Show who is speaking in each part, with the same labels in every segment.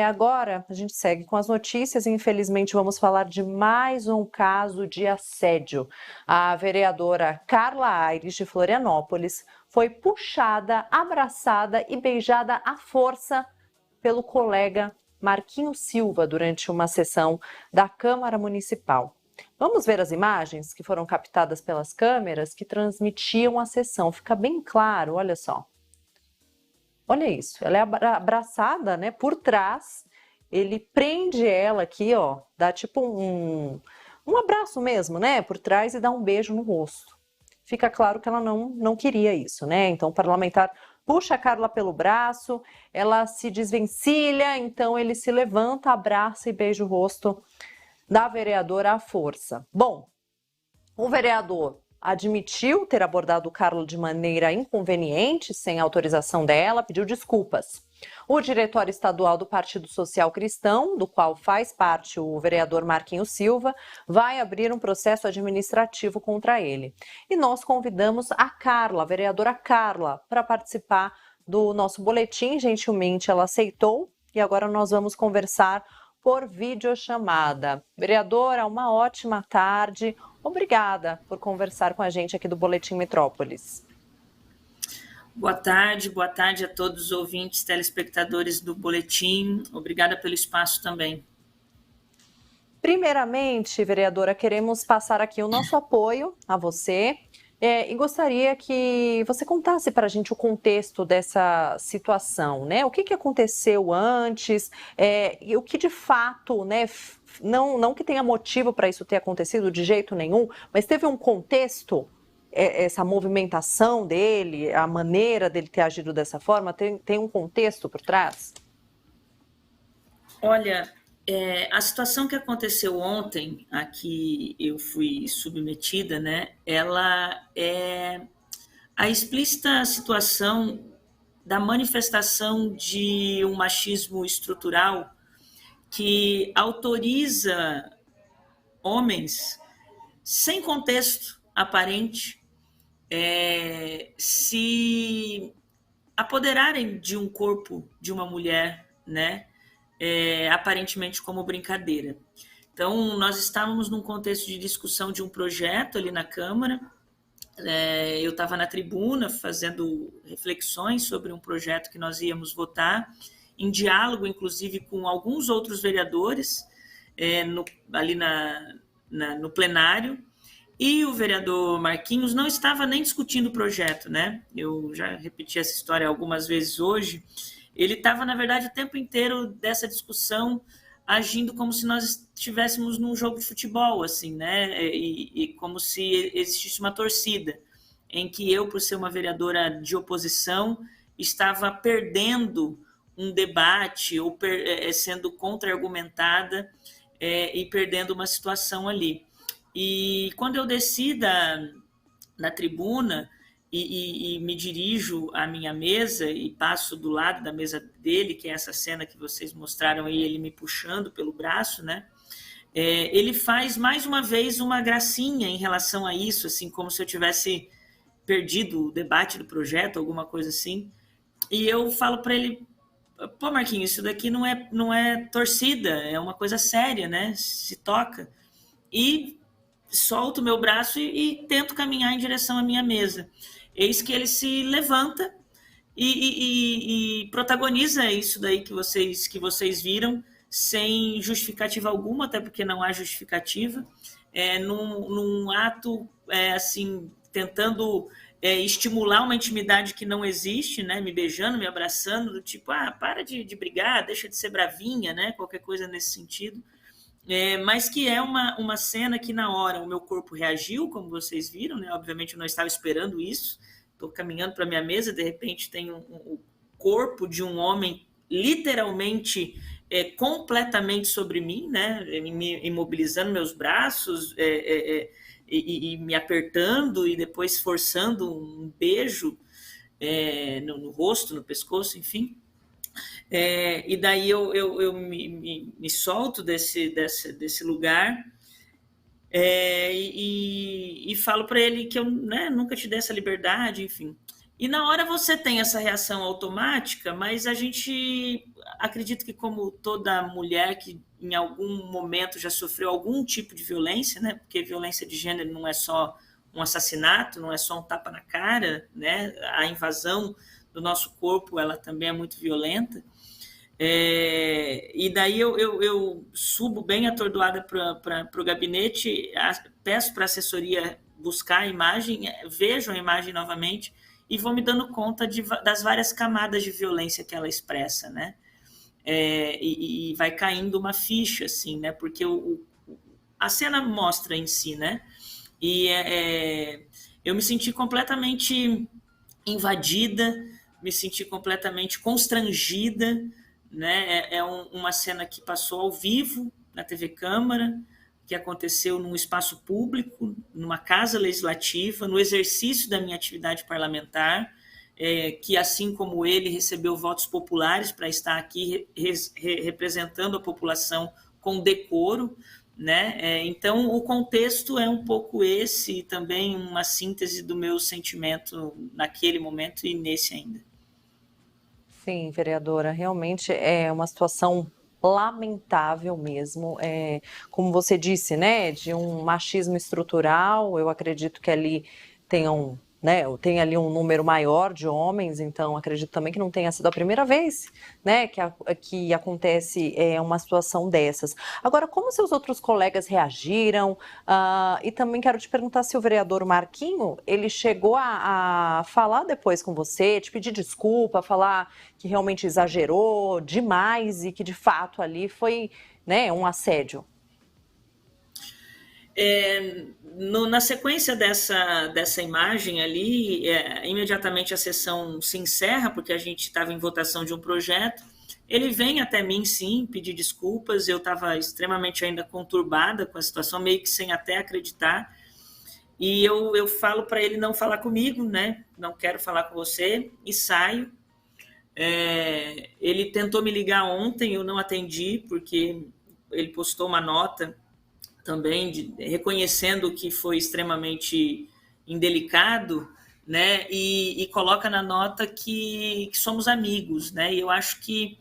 Speaker 1: Agora a gente segue com as notícias e infelizmente vamos falar de mais um caso de assédio. A vereadora Carla Aires de Florianópolis foi puxada, abraçada e beijada à força pelo colega Marquinhos Silva durante uma sessão da Câmara Municipal. Vamos ver as imagens que foram captadas pelas câmeras que transmitiam a sessão. Fica bem claro, olha só. Olha isso, ela é abraçada, né, por trás, ele prende ela aqui, ó, dá tipo um abraço mesmo, né, por trás e dá um beijo no rosto. Fica claro que ela não queria isso, né, então o parlamentar puxa a Carla pelo braço, ela se desvencilha, então ele se levanta, abraça e beija o rosto da vereadora à força. Bom, o vereador admitiu ter abordado Carla de maneira inconveniente, sem autorização dela, pediu desculpas. O diretório estadual do Partido Social Cristão, do qual faz parte o vereador Marquinhos Silva, vai abrir um processo administrativo contra ele. E nós convidamos a Carla, a vereadora Carla, para participar do nosso boletim. Gentilmente ela aceitou e agora nós vamos conversar por videochamada. Vereadora, uma ótima tarde. Obrigada por conversar com a gente aqui do Boletim Metrópolis.
Speaker 2: Boa tarde a todos os ouvintes, telespectadores do Boletim. Obrigada pelo espaço também.
Speaker 1: Primeiramente, vereadora, queremos passar aqui o nosso apoio a você e gostaria que você contasse para a gente o contexto dessa situação, né? O que aconteceu antes e o que de fato, né? Não que tenha motivo para isso ter acontecido de jeito nenhum, mas teve um contexto, essa movimentação dele, a maneira dele ter agido dessa forma, tem um contexto por trás?
Speaker 2: Olha, a situação que aconteceu ontem, a que eu fui submetida, né, ela é a explícita situação da manifestação de um machismo estrutural que autoriza homens sem contexto aparente se apoderarem de um corpo de uma mulher, né? Aparentemente como brincadeira. Então, nós estávamos num contexto de discussão de um projeto ali na Câmara. Eu estava na tribuna fazendo reflexões sobre um projeto que nós íamos votar, em diálogo, inclusive, com alguns outros vereadores ali no plenário. E o vereador Marquinhos não estava nem discutindo o projeto, né? Eu já repeti essa história algumas vezes hoje. Ele estava, na verdade, o tempo inteiro dessa discussão agindo como se nós estivéssemos num jogo de futebol, assim, né? E como se existisse uma torcida, em que eu, por ser uma vereadora de oposição, estava perdendo um debate ou sendo contra-argumentada e perdendo uma situação ali. E quando eu desci da tribuna e me dirijo à minha mesa e passo do lado da mesa dele, que é essa cena que vocês mostraram aí, ele me puxando pelo braço, né? Ele faz mais uma vez uma gracinha em relação a isso, assim, como se eu tivesse perdido o debate do projeto, alguma coisa assim. E eu falo para ele: pô, Marquinhos, isso daqui não é torcida, é uma coisa séria, né? Se toca. E solto o meu braço e tento caminhar em direção à minha mesa. Eis que ele se levanta e protagoniza isso daí que vocês viram, sem justificativa alguma, até porque não há justificativa, num ato assim, tentando estimular uma intimidade que não existe, né? Me beijando, me abraçando, do tipo, para de brigar, deixa de ser bravinha, né? Qualquer coisa nesse sentido. Mas que é uma cena que na hora o meu corpo reagiu, como vocês viram, né? Obviamente eu não estava esperando isso, estou caminhando para minha mesa, de repente tem o corpo de um homem literalmente completamente sobre mim, né? Me imobilizando meus braços e me apertando e depois forçando um beijo no rosto, no pescoço, enfim. E daí eu me solto desse lugar e falo para ele que eu, né, nunca te dei essa liberdade, enfim. E na hora você tem essa reação automática, mas a gente acredita que, como toda mulher que em algum momento já sofreu algum tipo de violência, né? Porque violência de gênero não é só um assassinato, não é só um tapa na cara, né? A invasão do nosso corpo, ela também é muito violenta. E daí eu subo bem atordoada para o gabinete, peço para a assessoria buscar a imagem, vejo a imagem novamente e vou me dando conta das várias camadas de violência que ela expressa, né? E vai caindo uma ficha, assim, né? Porque a cena mostra em si, né? E eu me senti completamente invadida, me senti completamente constrangida, né? Uma cena que passou ao vivo na TV Câmara, que aconteceu num espaço público, numa casa legislativa, no exercício da minha atividade parlamentar, que, assim como ele, recebeu votos populares para estar aqui representando a população com decoro, né? Então, o contexto é um pouco esse, e também uma síntese do meu sentimento naquele momento e nesse ainda.
Speaker 1: Sim, vereadora, realmente é uma situação lamentável mesmo. Como você disse, né, de um machismo estrutural. Eu acredito que ali tenham, né, tem ali um número maior de homens, então acredito também que não tenha sido a primeira vez, né, que acontece uma situação dessas. Agora, como seus outros colegas reagiram? E também quero te perguntar se o vereador Marquinho, ele chegou a falar depois com você, te pedir desculpa, falar que realmente exagerou demais e que de fato ali foi, né, um assédio.
Speaker 2: Na sequência dessa imagem ali, imediatamente a sessão se encerra, porque a gente estava em votação de um projeto. Ele vem até mim, sim, pedir desculpas. Eu estava extremamente ainda conturbada com a situação, meio que sem até acreditar. E eu falo para ele não falar comigo, né? Não quero falar com você, e saio. Ele tentou me ligar ontem, eu não atendi, porque ele postou uma nota também reconhecendo que foi extremamente indelicado, né? E coloca na nota que somos amigos, né? E eu acho que,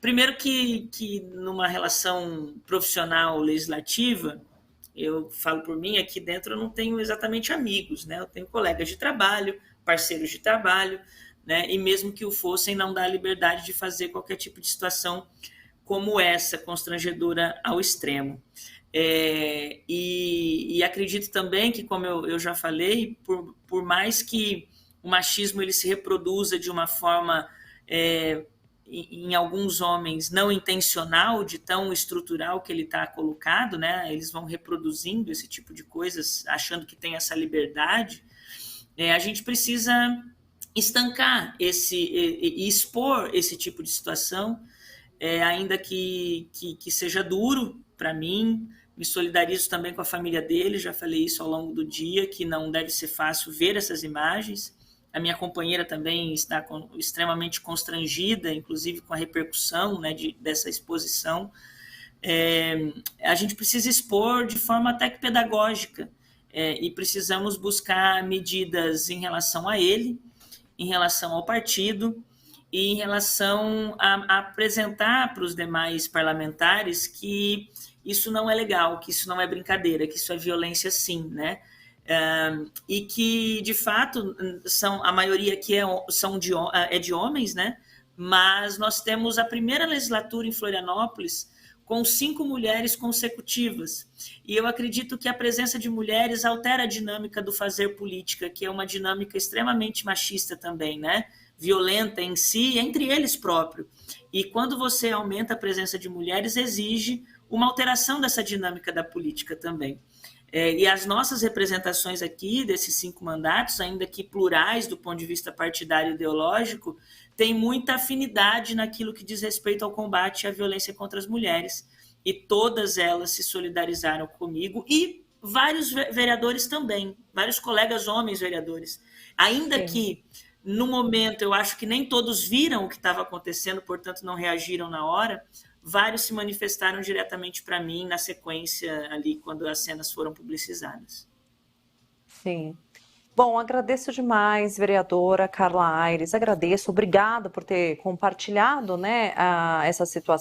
Speaker 2: primeiro, que numa relação profissional legislativa, eu falo por mim, aqui dentro eu não tenho exatamente amigos, né? Eu tenho colegas de trabalho, parceiros de trabalho, né? E mesmo que o fossem, não dá a liberdade de fazer qualquer tipo de situação como essa, constrangedora ao extremo. E acredito também que, como eu já falei, por mais que o machismo ele se reproduza de uma forma, em alguns homens, não intencional, de tão estrutural que ele está colocado, né? Eles vão reproduzindo esse tipo de coisas, achando que tem essa liberdade. A gente precisa estancar e expor esse tipo de situação, ainda que seja duro para mim. Me solidarizo também com a família dele, já falei isso ao longo do dia, que não deve ser fácil ver essas imagens. A minha companheira também está extremamente constrangida, inclusive com a repercussão, né, dessa exposição. A gente precisa expor de forma até que pedagógica, e precisamos buscar medidas em relação a ele, em relação ao partido, e em relação a apresentar para os demais parlamentares que isso não é legal, que isso não é brincadeira, que isso é violência, sim, né? E que, de fato, a maioria aqui é de homens, né? Mas nós temos a primeira legislatura em Florianópolis com 5 mulheres consecutivas. E eu acredito que a presença de mulheres altera a dinâmica do fazer política, que é uma dinâmica extremamente machista também, né? Violenta em si, entre eles próprios. E quando você aumenta a presença de mulheres, exige uma alteração dessa dinâmica da política também. E as nossas representações aqui, desses 5 mandatos, ainda que plurais do ponto de vista partidário e ideológico, têm muita afinidade naquilo que diz respeito ao combate à violência contra as mulheres. E todas elas se solidarizaram comigo, e vários vereadores também, vários colegas homens vereadores. Ainda que, no momento, eu acho que nem todos viram o que estava acontecendo, portanto não reagiram na hora, vários se manifestaram diretamente para mim na sequência ali, quando as cenas foram publicizadas.
Speaker 1: Sim. Bom, agradeço demais, vereadora Carla Aires, agradeço, obrigada por ter compartilhado, né, essa situação.